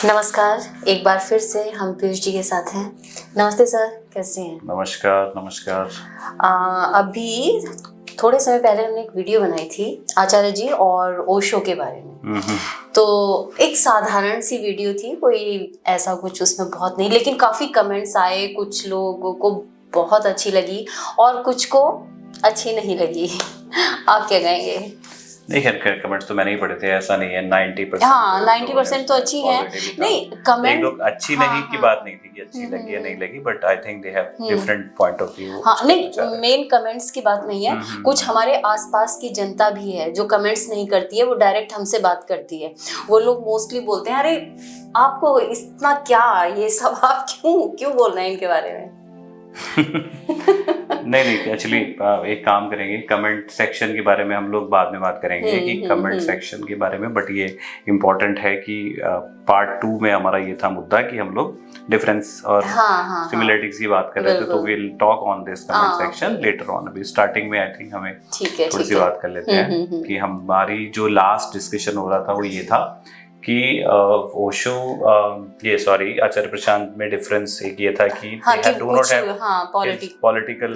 नमस्कार, एक बार फिर से हम पीयूष जी के साथ हैं। नमस्ते सर, कैसे हैं? नमस्कार नमस्कार। अभी थोड़े समय पहले हमने एक वीडियो बनाई थी आचार्य जी और ओशो के बारे में। तो एक साधारण सी वीडियो थी, कोई ऐसा कुछ उसमें बहुत नहीं, लेकिन काफ़ी कमेंट्स आए, कुछ लोगों को बहुत अच्छी लगी और कुछ को अच्छी नहीं लगी। आप क्या कहेंगे? नहीं खैर कमेंट्स तो मैंने ही पढ़े थे, ऐसा नहीं है 90%। हाँ, 90% तो अच्छी है। नहीं कमेंट एक दो अच्छी नहीं की बात नहीं थी कि अच्छी लगी या नहीं लगी, but I think they have different point of view. हाँ, नहीं मेन कमेंट्स की बात नहीं है। कुछ हमारे आसपास की जनता भी है जो कमेंट्स नहीं करती है, वो डायरेक्ट हमसे बात करती है। वो लोग मोस्टली बोलते हैं, अरे आपको इतना क्या, ये सब आप क्यों बोल रहे हैं इनके बारे में? नहीं एक्चुअली एक काम करेंगे, कमेंट सेक्शन के बारे में हम लोग बाद में बात करेंगे कि कमेंट सेक्शन के बारे में, बट ये इम्पोर्टेंट है कि पार्ट 2 में हमारा ये था मुद्दा कि हम लोग डिफरेंस और सिमिलरिटीज की बात कर रहे थे, तो will talk on this comment section later on. अभी स्टार्टिंग में आई थिंक हमें थोड़ी सी बात कर लेते हैं कि हमारी जो लास्ट डिस्कशन हो रहा था वो ये था कि ओशो आचार्य प्रशांत में डिफरेंस एक ये था कि डू नॉट हैव पॉलिटिकल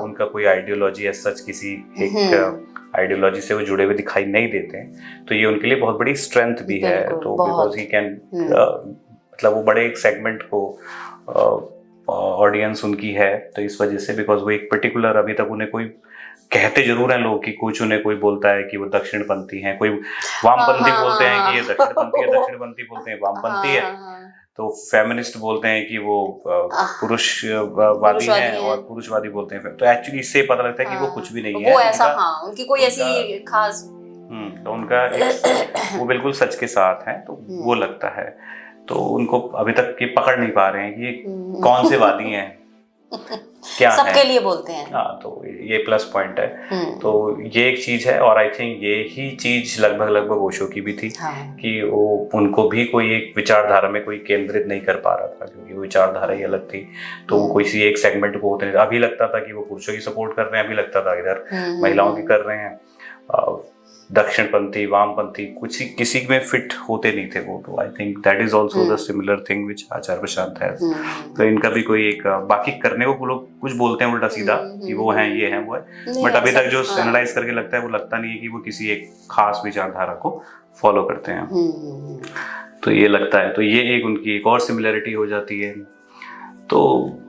उनका कोई आइडियोलॉजी एज सच, किसी एक आइडियोलॉजी से वो जुड़े हुए दिखाई नहीं देते हैं, तो ये उनके लिए बहुत बड़ी स्ट्रेंथ भी है। तो बिकॉज ही कैन मतलब वो बड़े एक सेगमेंट को ऑडियंस उनकी है, तो इस वजह से बिकॉज वो एक पर्टिकुलर, अभी तक उन्हें कोई कहते जरूर हैं लोग कि कुछ उन्हें कोई बोलता है कि वो दक्षिणपंथी हैं, कोई वामपंथी बोलते हैं कि ये दक्षिणपंथी है, दक्षिणपंथी बोलते हैं वामपंथी है, तो फेमिनिस्ट बोलते हैं कि वो पुरुषवादी हैं, और पुरुषवादी बोलते हैं। तो एक्चुअली इससे पता लगता है कि वो कुछ भी नहीं है, वो ऐसा उनकी कोई ऐसी खास तो उनका वो बिल्कुल सच के साथ है, तो वो लगता है। तो उनको अभी तक ये पकड़ नहीं पा रहे हैं कि ये कौन से वादी हैं, क्या सबके लिए बोलते हैं। हाँ, तो ये प्लस पॉइंट है। तो ये एक चीज है, और आई थिंक ये ही चीज लगभग ओशो की भी थी। कि वो उनको भी कोई एक विचारधारा में कोई केंद्रित नहीं कर पा रहा था, क्योंकि वो विचारधारा ही अलग थी। तो वो किसी एक सेगमेंट को होते नहीं, अभी लगता था कि वो पुरुषों की सपोर्ट कर रहे हैं, अभी लगता था इधर महिलाओं की कर रहे हैं, दक्षिणपंथी वामपंथी कुछ किसी में फिट होते नहीं थे वो। तो I think that is also the similar thing which Acharya Prashant है। तो इनका भी कोई एक, बाकी करने को लोग कुछ बोलते हैं उल्टा सीधा कि वो हैं ये हैं वो है, बट अभी तक जो एनालाइज करके लगता है वो लगता नहीं है कि वो किसी एक खास विचारधारा को फॉलो करते हैं। तो ये लगता है, तो ये एक उनकी एक और सिमिलरिटी हो जाती है। तो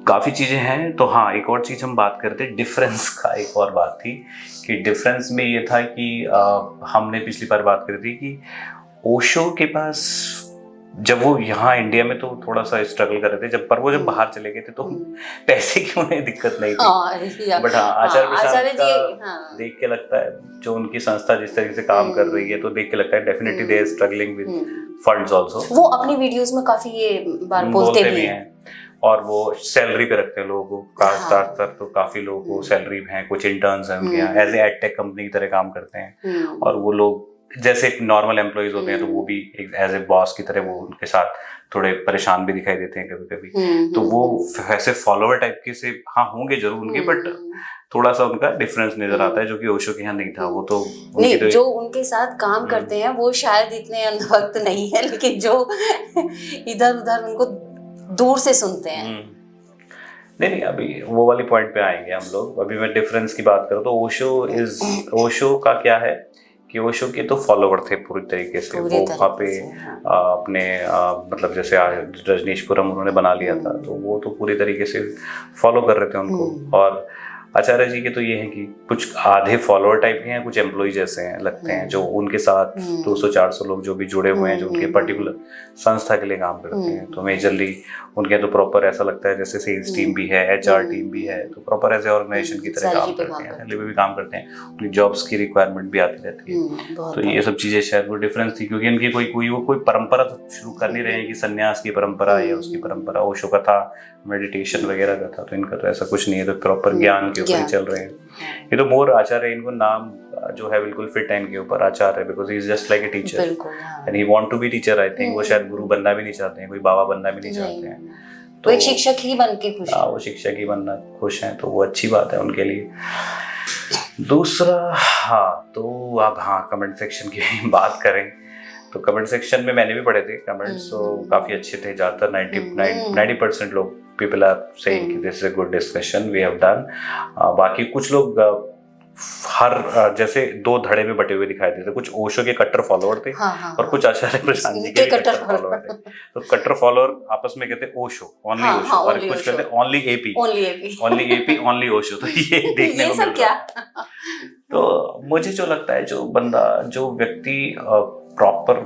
काफ़ी चीज़ें हैं। तो हाँ, एक और चीज़ हम बात करते हैं डिफरेंस का। एक और बात थी कि डिफरेंस में ये था कि हमने पिछली बार बात करी थी कि ओशो के पास, जब वो यहाँ इंडिया में तो थोड़ा सा स्ट्रगल कर रहे थे, पर वो जब बाहर चले गए थे तो पैसे की उन्हें दिक्कत नहीं थी। बट हाँ, आचार्य प्रसाद का देख के लगता है, जो उनकी संस्था जिस तरीके से काम कर रही है, तो देख के लगता है definitely they are struggling with funds also. वो अपनी वीडियोस में काफी ये बार बोलते भी हैं, और वो सैलरी पे रखते हैं लोगों को, खासतौर पर तो काफी लोगों को सैलरी हैं, कुछ इंटर्न्स हैं उनके यहाँ, as a edtech company की तरह काम करते हैं। और वो लोग जैसे नॉर्मल एम्प्लॉइज होते हैं, तो वो भी एज ए बॉस की तरह वो उनके साथ थोड़े परेशान भी दिखाई देते हैं कभी कभी। तो वो ऐसे फॉलोअर टाइप के से हाँ होंगे जरूर उनके, बट थोड़ा सा उनका डिफरेंस नजर आता है, जो कि ओशो के यहाँ नहीं था। वो तो नहीं, जो उनके साथ काम करते हैं वो शायद इतने अंधभक्त नहीं है, लेकिन जो इधर उधर उनको दूर से सुनते हैं। नहीं अभी वो वाली पॉइंट पे आएंगे हम लोग। अभी मैं डिफरेंस की बात करूँ तो ओशो का क्या है कि ओशो के तो फॉलोवर थे पूरी तरीके से। वो वहाँ पे अपने मतलब जैसे रजनीशपुरम उन्होंने बना लिया था, तो वो तो पूरी तरीके से फॉलो कर रहे थे उनको। और आचार्य जी के तो ये है कि कुछ आधे फॉलोअर टाइप के हैं, कुछ एम्प्लॉय जैसे हैं लगते हैं, जो उनके साथ 200-400 लोग जो भी जुड़े हुए हैं, जो उनके पर्टिकुलर संस्था के लिए काम करते हैं। तो मेजरली उनके तो प्रॉपर ऐसा लगता है जैसे सेल्स टीम भी है, HR टीम भी है, तो प्रॉपर ऐसे ऑर्गेनाइजेशन की तरह काम करते हैं, सैलरी पे भी काम करते हैं, उनकी जॉब्स की रिक्वायरमेंट भी आती रहती है। तो ये सब चीज़ें शायद वो डिफरेंस थी, क्योंकि उनकी कोई परंपरा तो शुरू कर नहीं रहे हैं कि संन्यास की परंपरा या उसकी परंपरा। ओशो का था मेडिटेशन वगैरह का था, तो इनका तो ऐसा कुछ नहीं है, तो प्रॉपर ज्ञान के ऊपर ही चल रहे हैं। ये तो मोर आचार्य, इनको नाम जो है बिल्कुल फिट है इनके ऊपर, Acharya, because he is just like a teacher and he want to be teacher. I think वो शायद गुरु बनना भी नहीं चाहते हैं, कोई बाबा बनना भी नहीं चाहते हैं, तो एक शिक्षक ही बन के खुश है। वो शिक्षक ही बनना खुश हैं, तो वो अच्छी बात है उनके लिए। दूसरा हाँ, तो अब हाँ कमेंट सेक्शन की बात करें तो कमेंट सेक्शन में मैंने भी पढ़े थे कमेंट्स, तो काफी अच्छे थे। ज्यादातर 90% लोग पीपल आर सेइंग कि this is a good discussion we have done. बाकी कुछ लोग हर जैसे दो धड़े में बटे हुए दिखाई देते, कुछ ओशो के कट्टर फॉलोअर थे और कुछ आचार्य प्रशांत जी के कट्टर फॉलोअर थे। तो कट्टर फॉलोअर आपस में कहते ओशो, ओनली ओशो, और कुछ कहते ओनली एपी, ओनली ओशो। तो ये देखने को मिल रहा है। तो मुझे जो लगता है, जो व्यक्ति प्रॉपर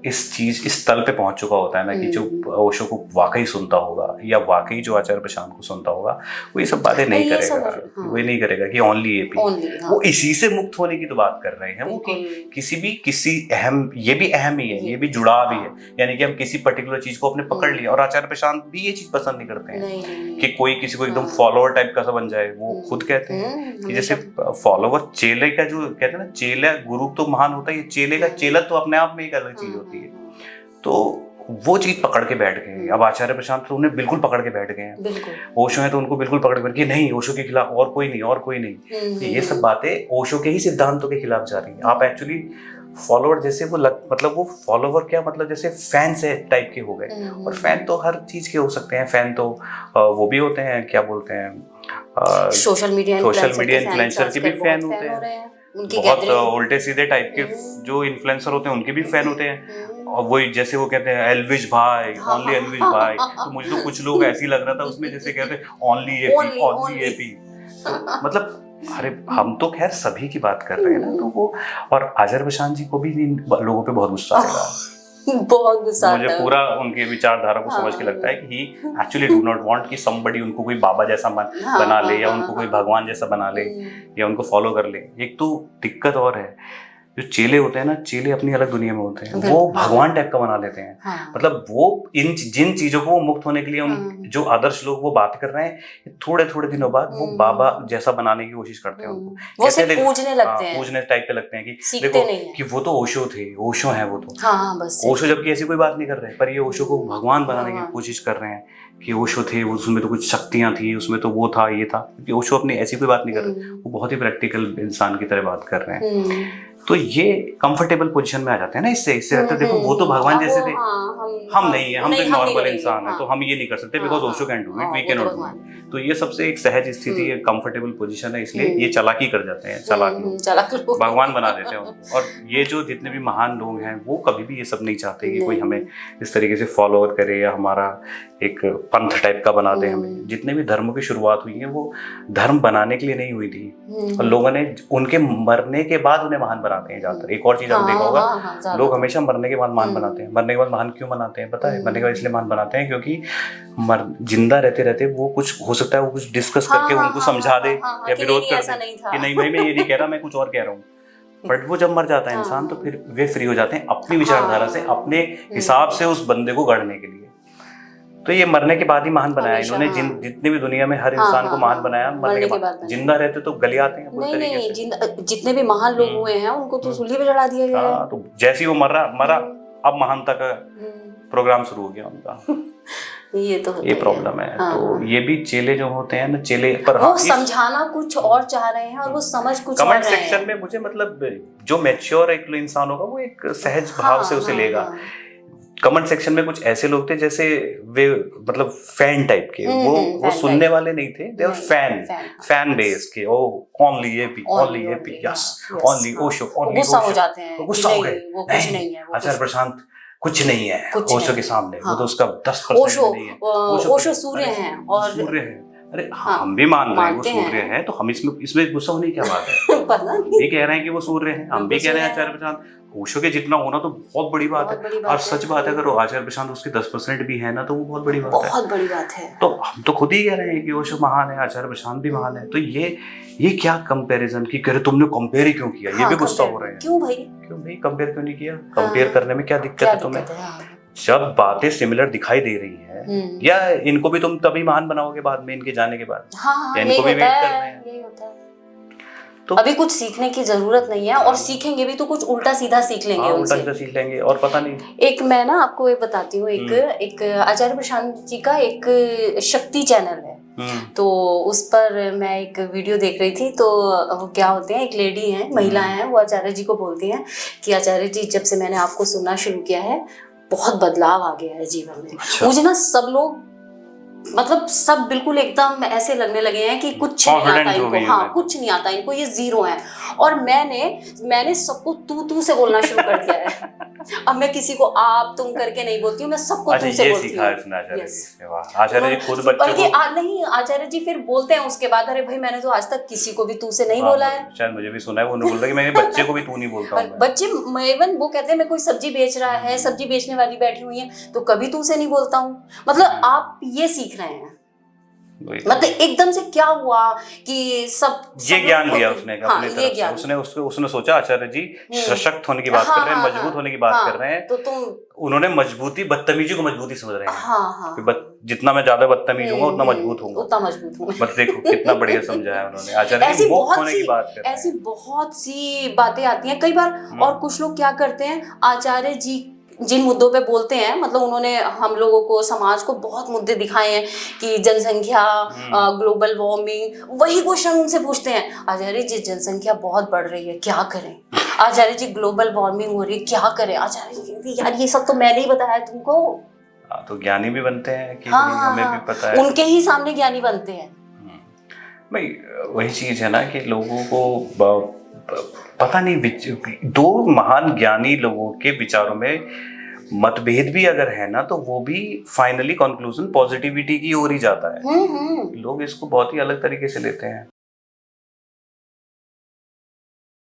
इस तल पे पहुंच चुका होता है ना, कि जो ओशो को वाकई सुनता होगा या वाकई जो आचार्य प्रशांत को सुनता होगा, वो ये सब बातें नहीं करेगा। वो नहीं करेगा कि ओनली एपी। वो इसी से मुक्त होने की तो बात कर रहे हैं वो, कि किसी अहम, ये भी अहम ही है, ये भी जुड़ाव ही है, यानी कि हम किसी पर्टिकुलर चीज को अपने पकड़ लिया। और आचार्य प्रशांत भी ये चीज पसंद नहीं करते हैं कि कोई किसी को एकदम फॉलोअर टाइप का सा बन जाए। वो खुद कहते हैं कि जैसे फॉलोवर चेले का, जो कहते हैं ना, चेला गुरु तो महान होता है, ये चेले का चेला तो अपने आप में एक अलग चीज होती है। तो वो चीज पकड़ के बैठ गए। अब आचार्य प्रशांत तो उन्हें बिल्कुल पकड़ के बैठ गए हैं। ओशो है तो उनको बिल्कुल पकड़ के बैठ गए, नहीं ओशो के खिलाफ और कोई नहीं, और कोई नहीं। ये सब बातें ओशो के ही सिद्धांतों के खिलाफ जा रही है। आप एक्चुअली फॉलोअर जैसे मतलब वो फॉलोवर क्या मतलब जैसे फैंस है टाइप के हो गए। और फैन तो हर चीज के हो सकते हैं। फैन तो वो भी होते हैं, क्या बोलते हैं, सोशल मीडिया इन्फ्लुएंसर के भी फैन होते हैं। बहुत उल्टे सीधे टाइप के जो इन्फ्लुएंसर होते हैं उनके भी फैन होते हैं। और वही जैसे वो कहते हैं एल्विश भाई, ओनली एल्विश भाई। तो मुझे तो कुछ लोग ऐसे ही लग रहा था उसमें, जैसे कहते हैं ओनली एपी। मतलब अरे हम तो खैर सभी की बात कर रहे हैं ना। तो वो, और आचार्य प्रशांत जी को भी इन लोगों पे बहुत गुस्सा आएगा। बहुत गुस्सा आता है। मुझे पूरा उनके विचारधारा को समझ के लगता है कि ही एक्चुअली डू नॉट वांट कि समबडी उनको कोई बाबा जैसा बना ले, या उनको कोई भगवान जैसा बना ले, या उनको फॉलो कर ले। एक तो दिक्कत और है, जो चेले होते हैं ना, चेले अपनी अलग दुनिया में होते हैं। वो भगवान टाइप का बना लेते हैं। मतलब वो जिन चीजों को वो मुक्त होने के लिए जो आदर्श लोग वो बात कर रहे हैं, थोड़े थोड़े दिनों बाद वो बाबा जैसा बनाने की कोशिश करते हैं उनको। वो सिर्फ पूजने लगते हैं, पूजने टाइप के लगते हैं कि देखो कि वो तो ओशो थे, ओशो है वो तो। बस ओशो जबकि ऐसी कोई बात नहीं कर रहे, पर ये ओशो को भगवान बनाने की कोशिश कर रहे हैं कि ओशो थे, उसमें तो कुछ शक्तियां थी, उसमें तो वो था, ये था। क्योंकि ओशो अपनी ऐसी कोई बात नहीं कर रहे, वो बहुत ही प्रैक्टिकल इंसान की तरह बात कर रहे हैं। तो ये कंफर्टेबल पोजीशन में आ जाते हैं ना इससे रहते। देखो वो तो भगवान जैसे थे, हम नहीं है, हम तो नॉर्मल इंसान है, तो हम ये नहीं कर सकते because Osho can do it, we can not do it. तो ये सबसे एक सहज स्थिति है, कंफर्टेबल पोजीशन है, इसलिए ये चालाकी कर जाते हैं, चालाक लोग भगवान बना देते हैं। और ये जो जितने भी महान लोग हैं वो कभी भी ये सब नहीं चाहते कि कोई हमें इस तरीके से फॉलोअर करे या हमारा एक पंथ टाइप का बना दे हमें। जितने भी धर्मों की शुरुआत हुई है वो धर्म बनाने के लिए नहीं हुई थी, और लोगों ने उनके मरने के बाद उन्हें महान बनाते हैं ज्यादातर। एक और चीज आपने देखा होगा, लोग हमेशा मरने के बाद महान बनाते हैं। मरने के बाद महान क्यों बनाते हैं पता है? मरने के बाद इसलिए महान बनाते हैं क्योंकि जिंदा रहते रहते वो कुछ हो सकता है, वो कुछ डिस्कस करके उनको समझा दे या विरोध कर दे कि नहीं मैं ये नहीं कह रहा, मैं कुछ और कह रहा हूँ। बट वो जब मर जाता है इंसान, तो फिर वे फ्री हो जाते हैं अपनी विचारधारा से, अपने हिसाब से उस बंदे को गढ़ने के लिए। तो ये मरने के बाद ही महान बनाया इन्होंने। जितने भी दुनिया में हर इंसान को महान बनाया मरने के बाद। जिंदा रहते तो गलियाते हैं पूरी तरीके से। जितने भी महान लोग हुए हैं उनको तो सूली पे चढ़ा दिया गया है। तो जैसे ही वो मरा अब महानता का प्रोग्राम शुरू हो गया उनका। ये प्रॉब्लम है। तो ये भी चेले जो होते हैं ना, चेले पर वो समझाना कुछ और चाह रहे हैं और वो समझ कुछ और रहे हैं। कमेंट सेक्शन में मुझे मतलब जो मैच्योर एक इंसान होगा वो एक सहज भाव से उसे लेगा। कमेंट सेक्शन में कुछ ऐसे लोग थे जैसे वे मतलब फैन टाइप के, वो सुनने वाले नहीं थे, दे वर फैन बेस के। Only AP yes, only Osho, only गुस्सा हो जाते हैं, गुस्सा हो गए, वो कुछ नहीं है, आचार्य प्रशांत कुछ नहीं है ओशो के सामने। वो तो उसका 10% नहीं है। ओशो सूर्य हैं और सूर्य है। अरे हम भी मान रहे हैं वो सूर्य है, तो हम इसमें गुस्सा होने की क्या बात है? ये कह रहे हैं कि वो सूर्य है, हम भी कह रहे हैं आचार्य प्रशांत। ओशो के जितना होना तो बहुत बड़ी बात है। और सच बात है, अगर आचार्य प्रशांत उसके 10% भी है ना, तो वो बहुत बड़ी बात है। तो हम तो खुद ही कह रहे हैं कि ओशो महान है, आचार्य प्रशांत भी महान है। तो ये क्या कंपैरिजन की कह रहे, तुमने कंपेयर ही क्यों किया? ये भी गुस्सा हो रहे हैं। क्यों भाई कंपेयर क्यों नहीं किया? कंपेयर करने में क्या दिक्कत है तुम्हें? जब बातें सिमिलर दिखाई दे रही है, या इनको भी तुम तभी महान बनाओगे बाद में, इनके जाने के बाद, या इनको भी वेट कर रहे हैं। तो अभी कुछ सीखने की जरूरत नहीं है, और सीखेंगे भी तो कुछ उल्टा सीधा सीख लेंगे उल्टा उनसे। सीधा सीख लेंगे और पता नहीं। एक मैं ना आपको ये बताती हूँ, एक आचार्य प्रशांत जी का एक शक्ति चैनल है, तो उस पर मैं एक वीडियो देख रही थी। तो वो क्या होते हैं, एक लेडी हैं, महिलाएं हैं, वो आचार्य जी को बोलती हैं कि आचार्य जी, जब से मैंने आपको सुनना शुरू किया है बहुत बदलाव आ गया है जीवन में। मुझे ना सब लोग, मतलब सब बिल्कुल एकदम ऐसे लगने लगे हैं कि कुछ नहीं आता इनको, हाँ कुछ नहीं आता इनको, ये जीरो हैं। और मैंने सबको तू से बोलना शुरू कर दिया है। अब मैं किसी को आप तुम करके नहीं बोलती हूँ, मैं सबको तू से बोलती हूँ। आचार्य जी खुद बच्चों को, नहीं आचार्य जी फिर बोलते हैं उसके बाद, अरे भाई मैंने तो आज तक किसी को भी तू से नहीं बोला है। शायद मुझे भी सुना है, वो बोल रहा है कि मैं बच्चे को भी तू नहीं बोलता हूँ। बच्चे इवन वो कहते हैं मैं कोई सब्जी बेच रहा है, सब्जी बेचने वाली बैठी हुई है, तो कभी तू से नहीं बोलता हूँ। मतलब आप ये सीख रहे हैं, मतलब एकदम से क्या हुआ कि सब ये ज्ञान दिया उसने अपनी तरफ से। उसने सोचा आचार्य जी सशक्त होने की बात कर रहे हैं, मजबूत होने की बात कर रहे हैं, तो उन्होंने मजबूती, बदतमीजी को मजबूती समझ रहे हैं। जितना मैं ज्यादा बदतमीज हूँ उतना मजबूत हूँ, उतना मजबूत हूँ। बस देखो कितना बढ़िया समझाया उन्होंने। आचार्य जी मुक्त होने की बात कर रहे हैं। ऐसी बहुत सी बातें आती हैं कई बार। और कुछ लोग क्या करते हैं, आचार्य जी जिन मुद्दों पे बोलते हैं, मतलब उन्होंने हम लोगों को, समाज को बहुत मुद्दे दिखाए हैं कि जनसंख्या, ग्लोबल वार्मिंग, वही क्वेश्चन उनसे पूछते हैं, आचार्य जी जनसंख्या बहुत बढ़ रही है क्या करें, आचार्य जी ग्लोबल वार्मिंग हो रही है क्या करें, आचार्य जी यार ये सब तो मैंने ही बताया तुमको। तो ज्ञानी भी बनते हैं कि हमें भी पता है, उनके ही सामने ज्ञानी बनते हैं। भाई वही चीज है ना कि लोगों को पता नहीं, दो महान ज्ञानी लोगों के विचारों में मतभेद भी अगर है ना, तो वो भी फाइनली कंक्लूजन पॉजिटिविटी की ओर ही जाता है। लोग इसको बहुत ही अलग तरीके से लेते हैं।